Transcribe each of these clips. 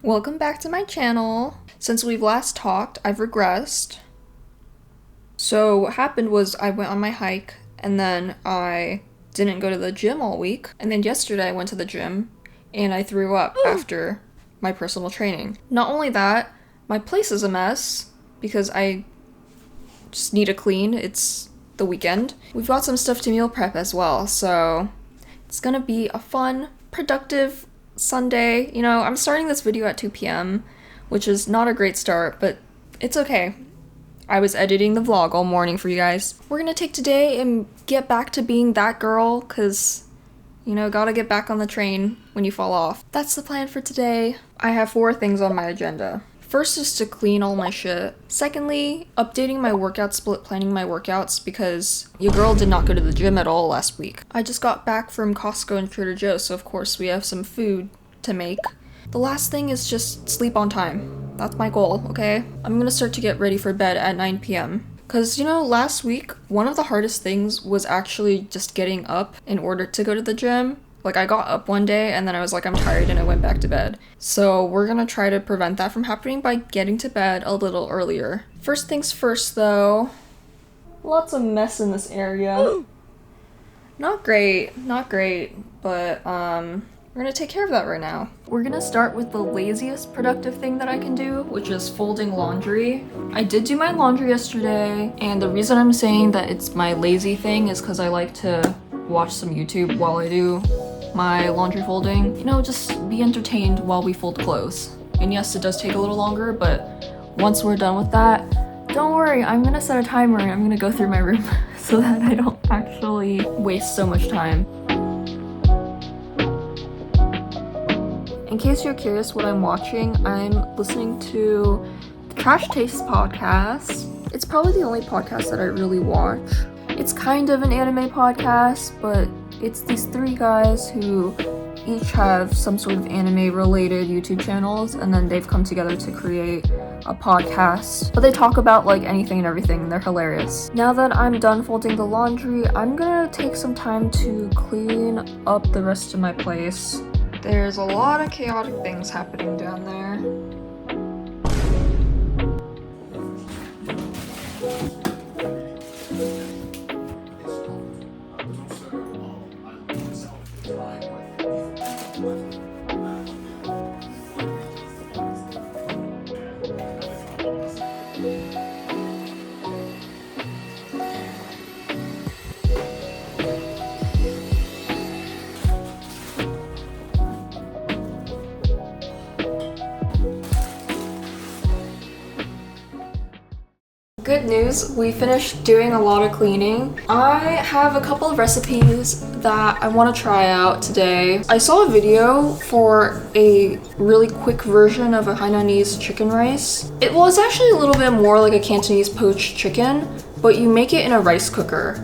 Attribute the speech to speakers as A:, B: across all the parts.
A: Welcome back to my channel. Since we've last talked, I've regressed. So what happened was I went on my hike and then I didn't go to the gym all week. And then yesterday I went to the gym and I threw up after my personal training. Not only that, my place is a mess because I just need to clean. It's the weekend. We've got some stuff to meal prep as well, so it's gonna be a fun, productive Sunday. You know, I'm starting this video at 2 p.m., which is not a great start, but it's okay. I was editing the vlog all morning for you guys. We're gonna take today and get back to being that girl, cause, you know, gotta get back on the train when you fall off. That's the plan for today. I have 4 things on my agenda. First is to clean all my shit. Secondly, updating my workout split, planning my workouts, because your girl did not go to the gym at all last week. I just got back from Costco and Trader Joe's, so of course we have some food to make. The last thing is just sleep on time. That's my goal, okay? I'm gonna start to get ready for bed at 9 p.m. Cause, you know, last week, one of the hardest things was actually just getting up in order to go to the gym. Like, I got up one day and then I was like, I'm tired, and I went back to bed. So we're gonna try to prevent that from happening by getting to bed a little earlier. First things first though, lots of mess in this area. Not great, but we're gonna take care of that right now. We're gonna start with the laziest productive thing that I can do, which is folding laundry. I did do my laundry yesterday, and the reason I'm saying that it's my lazy thing is because I like to watch some YouTube while I do my laundry folding. You know, just be entertained while we fold clothes. And yes, it does take a little longer, but once we're done with that, don't worry, I'm gonna set a timer and I'm gonna go through my room so that I don't actually waste so much time. In case you're curious what I'm watching, I'm listening to the Trash Taste podcast. It's probably the only podcast that I really watch. It's kind of an anime podcast, but it's these 3 guys who each have some sort of anime-related YouTube channels, and then they've come together to create a podcast. But they talk about, like, anything and everything, and they're hilarious. Now that I'm done folding the laundry, I'm gonna take some time to clean up the rest of my place. There's a lot of chaotic things happening down there. Good news, we finished doing a lot of cleaning. I have a couple of recipes that I want to try out today. I saw a video for a really quick version of a Hainanese chicken rice. It was actually a little bit more like a Cantonese poached chicken, but you make it in a rice cooker.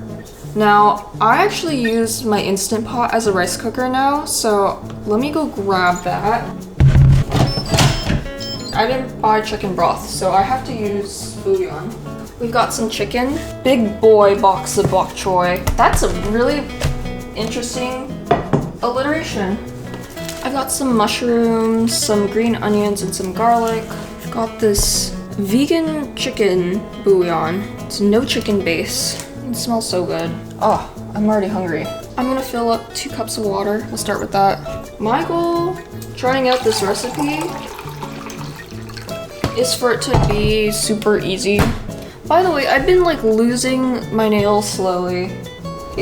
A: Now, I actually use my Instant Pot as a rice cooker now, so let me go grab that. I didn't buy chicken broth, so I have to use bouillon. We've got some chicken. Big boy box of bok choy. That's a really interesting alliteration. I've got some mushrooms, some green onions, and some garlic. I've got this vegan chicken bouillon. It's no chicken base. It smells so good. Oh, I'm already hungry. I'm gonna fill up 2 cups of water. We'll start with that. My goal trying out this recipe is for it to be super easy. By the way, I've been like losing my nails slowly.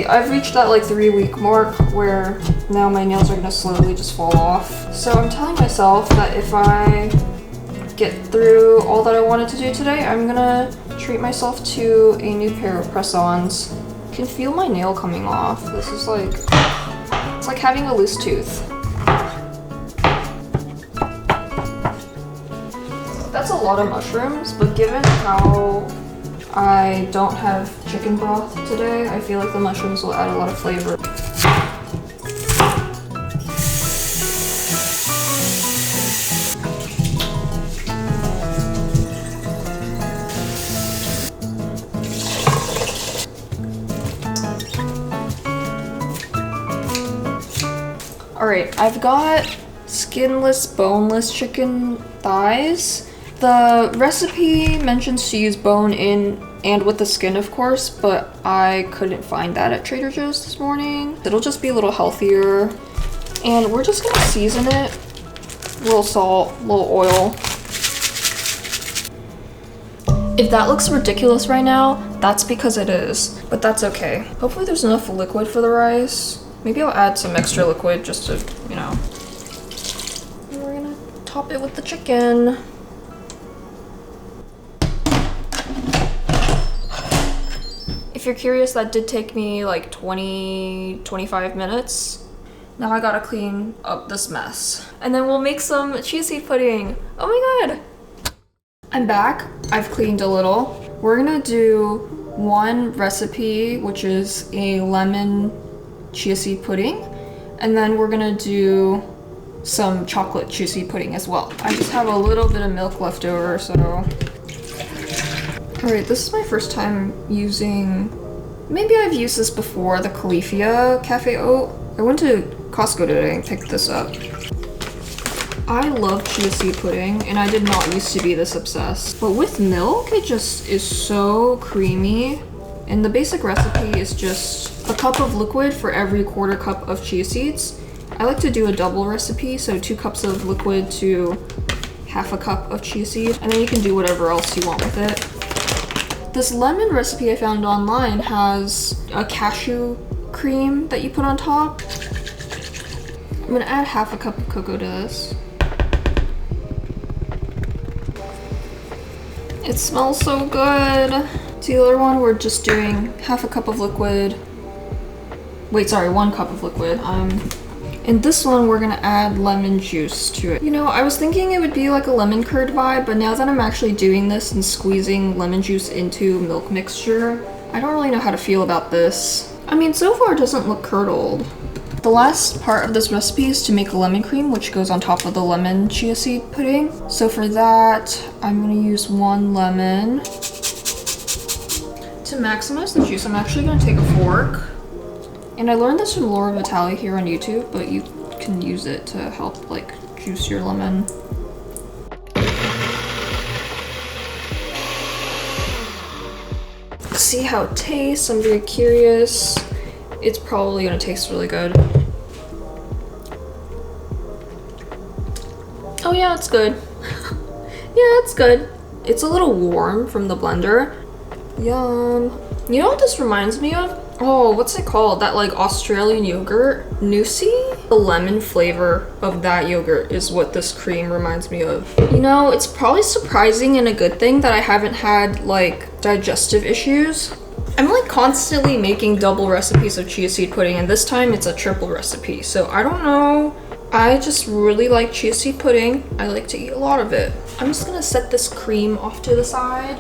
A: I've reached that like 3-week mark where now my nails are gonna slowly just fall off. So I'm telling myself that if I get through all that I wanted to do today, I'm gonna treat myself to a new pair of press-ons. I can feel my nail coming off. This is like, it's like having a loose tooth. That's a lot of mushrooms, but given how I don't have chicken broth today, I feel like the mushrooms will add a lot of flavor. Alright, I've got skinless, boneless chicken thighs. The recipe mentions to use bone in and with the skin, of course, but I couldn't find that at Trader Joe's this morning. It'll just be a little healthier. And we're just gonna season it. A little salt, a little oil. If that looks ridiculous right now, that's because it is, but that's okay. Hopefully there's enough liquid for the rice. Maybe I'll add some extra liquid just to, you know. And we're gonna top it with the chicken. If you're curious, that did take me like 25 minutes. Now I gotta clean up this mess. And then we'll make some chia seed pudding. Oh my god! I'm back. I've cleaned a little. We're gonna do one recipe, which is a lemon chia seed pudding. And then we're gonna do some chocolate chia seed pudding as well. I just have a little bit of milk left over, so. Alright, this is my first time using, maybe I've used this before, the Califia Cafe Oat. I went to Costco today and picked this up. I love chia seed pudding, and I did not used to be this obsessed. But with milk, it just is so creamy. And the basic recipe is just a cup of liquid for every quarter cup of chia seeds. I like to do a double recipe, so 2 cups of liquid to half a cup of chia seed, and then you can do whatever else you want with it. This lemon recipe I found online has a cashew cream that you put on top. I'm gonna add half a cup of cocoa to this. It smells so good. To the other one, we're just doing half a cup of liquid. Wait, sorry, 1 cup of liquid. In this one, we're gonna add lemon juice to it. You know, I was thinking it would be like a lemon curd vibe, but now that I'm actually doing this and squeezing lemon juice into milk mixture, I don't really know how to feel about this. I mean, so far it doesn't look curdled. The last part of this recipe is to make a lemon cream, which goes on top of the lemon chia seed pudding. So for that, I'm gonna use 1 lemon. To maximize the juice, I'm actually gonna take a fork. And I learned this from Laura Vitale here on YouTube, but you can use it to help like juice your lemon. See how it tastes. I'm very curious. It's probably gonna taste really good. Oh yeah, it's good. Yeah, it's good. It's a little warm from the blender. Yum. You know what this reminds me of? Oh, what's it called? That like Australian yogurt? Noosie? The lemon flavor of that yogurt is what this cream reminds me of. You know, it's probably surprising and a good thing that I haven't had like digestive issues. I'm like constantly making double recipes of chia seed pudding, and this time it's a triple recipe. So I don't know. I just really like chia seed pudding. I like to eat a lot of it. I'm just gonna set this cream off to the side,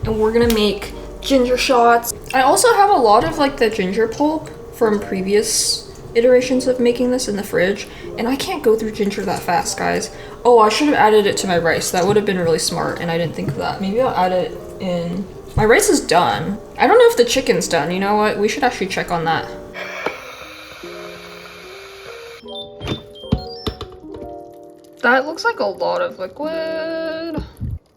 A: and we're gonna make ginger shots. I also have a lot of like the ginger pulp from previous iterations of making this in the fridge, and I can't go through ginger that fast, guys. Oh, I should have added it to my rice. That would have been really smart, and I didn't think of that. Maybe I'll add it in. My rice is done. I don't know if the chicken's done. You know what? We should actually check on that. That looks like a lot of liquid.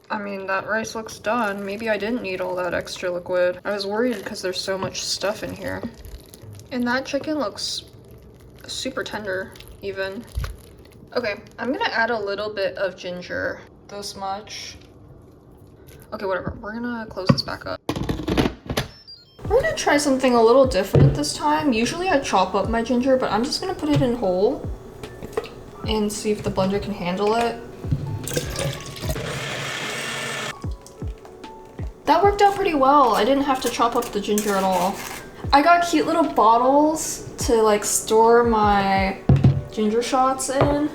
A: I mean, that rice looks done. Maybe I didn't need all that extra liquid. I was worried because there's so much stuff in here. And that chicken looks super tender, even. Okay, I'm gonna add a little bit of ginger. This much. Okay, whatever. We're gonna close this back up. We're gonna try something a little different this time. Usually I chop up my ginger, but I'm just gonna put it in whole and see if the blender can handle it. That worked out pretty well. I didn't have to chop up the ginger at all. I got cute little bottles to like store my ginger shots in.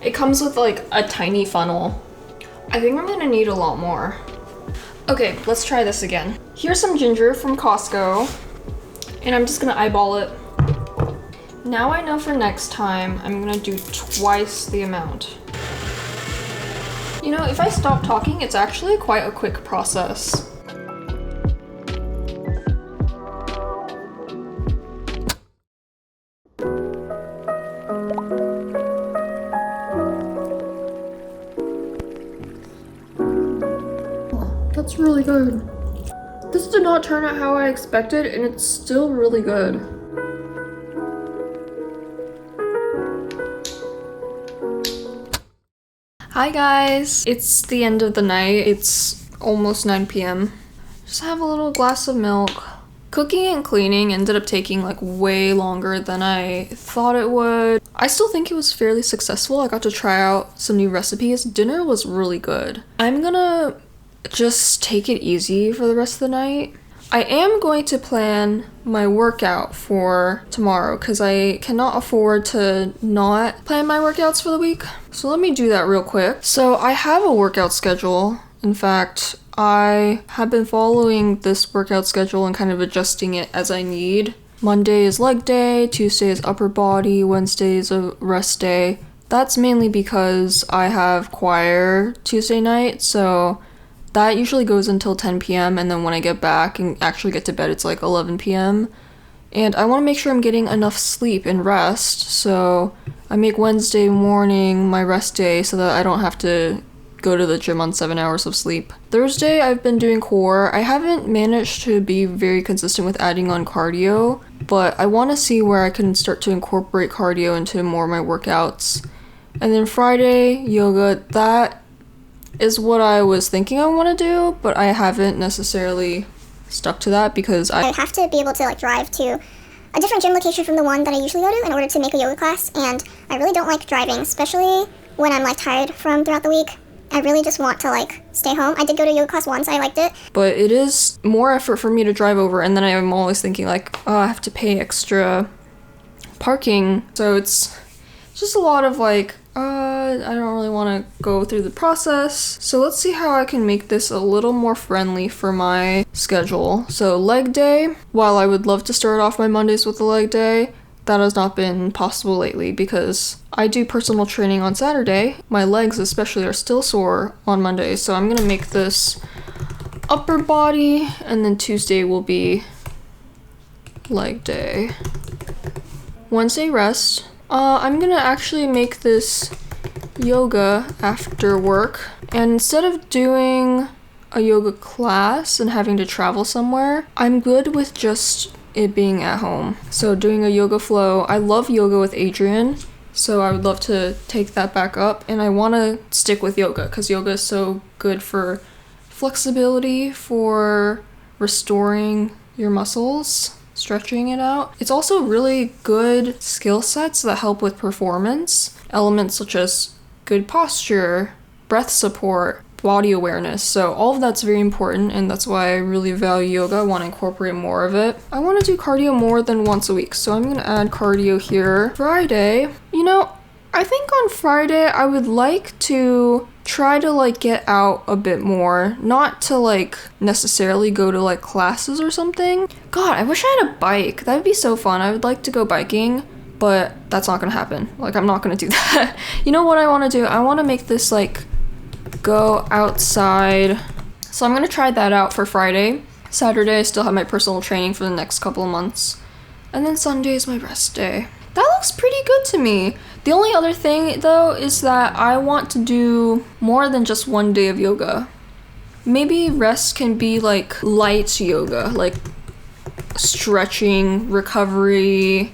A: It comes with like a tiny funnel. I think I'm gonna need a lot more. Okay, let's try this again. Here's some ginger from Costco, and I'm just gonna eyeball it. Now I know for next time, I'm gonna do twice the amount. You know, if I stop talking, it's actually quite a quick process. It's really good. This did not turn out how I expected, and it's still really good. Hi guys! It's the end of the night. It's almost 9 p.m. Just have a little glass of milk. Cooking and cleaning ended up taking like way longer than I thought it would. I still think it was fairly successful. I got to try out some new recipes. Dinner was really good. I'm gonna just take it easy for the rest of the night. I am going to plan my workout for tomorrow because I cannot afford to not plan my workouts for the week. So let me do that real quick. So I have a workout schedule. In fact, I have been following this workout schedule and kind of adjusting it as I need. Monday is leg day, Tuesday is upper body, Wednesday is a rest day. That's mainly because I have choir Tuesday night, so that usually goes until 10 p.m. and then when I get back and actually get to bed, it's like 11 p.m. And I want to make sure I'm getting enough sleep and rest, so I make Wednesday morning my rest day so that I don't have to go to the gym on 7 hours of sleep. Thursday, I've been doing core. I haven't managed to be very consistent with adding on cardio, but I want to see where I can start to incorporate cardio into more of my workouts. And then Friday, yoga. That is what I was thinking I want to do, but I haven't necessarily stuck to that because I
B: have to be able to like drive to a different gym location from the one that I usually go to in order to make a yoga class, and I really don't like driving, especially when I'm like tired from throughout the week. I really just want to like stay home. I did go to yoga class once, I liked it.
A: But it is more effort for me to drive over, and then I'm always thinking like, oh, I have to pay extra parking. So it's just a lot of like, I don't really want to go through the process. So let's see how I can make this a little more friendly for my schedule. So leg day, while I would love to start off my Mondays with a leg day, that has not been possible lately because I do personal training on Saturday. My legs especially are still sore on Monday, so I'm gonna make this upper body, and then Tuesday will be leg day. Wednesday rest. I'm gonna actually make this yoga after work, and instead of doing a yoga class and having to travel somewhere, I'm good with just it being at home. So doing a yoga flow. I love yoga with Adrian, so I would love to take that back up, and I want to stick with yoga because yoga is so good for flexibility, for restoring your muscles, stretching it out. It's also really good skill sets that help with performance, elements such as good posture, breath support, body awareness. So all of that's very important, and that's why I really value yoga. I want to incorporate more of it. I want to do cardio more than once a week, so I'm gonna add cardio here. Friday, I think on Friday I would like to try to like get out a bit more, not to like necessarily go to like classes or something. God, I wish I had a bike. That would be so fun. I would like to go biking, but that's not gonna happen. Like, I'm not gonna do that. You know what I want to do? I want to make this like go outside. So I'm gonna try that out for Friday. Saturday I still have my personal training for the next couple of months, and then Sunday is my rest day. That looks pretty good to me. The only other thing though is that I want to do more than just one day of yoga. Maybe rest can be like light yoga, like stretching, recovery.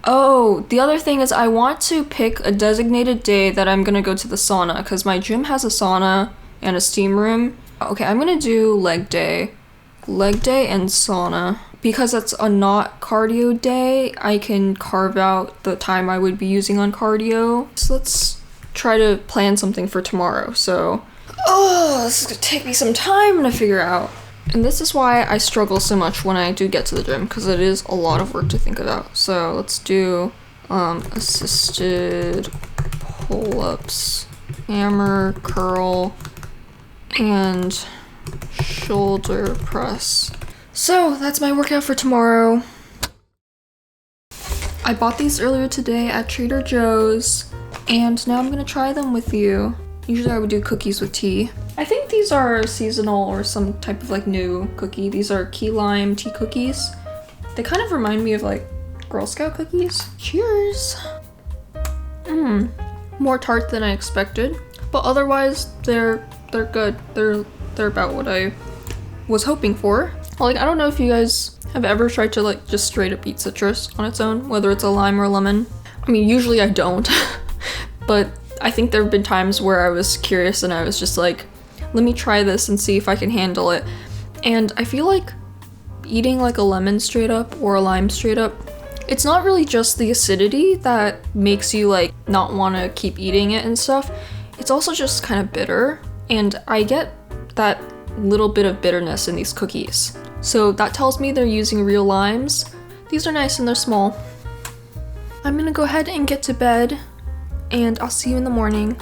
A: Oh, the other thing is I want to pick a designated day that I'm gonna go to the sauna, because my gym has a sauna and a steam room. Okay, I'm gonna do leg day and sauna. Because that's a not cardio day, I can carve out the time I would be using on cardio. So let's try to plan something for tomorrow. So, this is gonna take me some time to figure out. And this is why I struggle so much when I do get to the gym, because it is a lot of work to think about. So let's do assisted pull-ups, hammer, curl, and shoulder press. So that's my workout for tomorrow. I bought these earlier today at Trader Joe's, and now I'm gonna try them with you. Usually I would do cookies with tea. I think these are seasonal or some type of like new cookie. These are key lime tea cookies. They kind of remind me of like Girl Scout cookies. Cheers! More tart than I expected, but otherwise they're good. They're about what I was hoping for. Like, I don't know if you guys have ever tried to like just straight up eat citrus on its own, whether it's a lime or a lemon. I mean, usually I don't, but I think there have been times where I was curious and I was just like, let me try this and see if I can handle it. And I feel like eating like a lemon straight up or a lime straight up, it's not really just the acidity that makes you like not want to keep eating it and stuff. It's also just kind of bitter, and I get that little bit of bitterness in these cookies. So that tells me they're using real limes. These are nice and they're small. I'm gonna go ahead and get to bed, and I'll see you in the morning.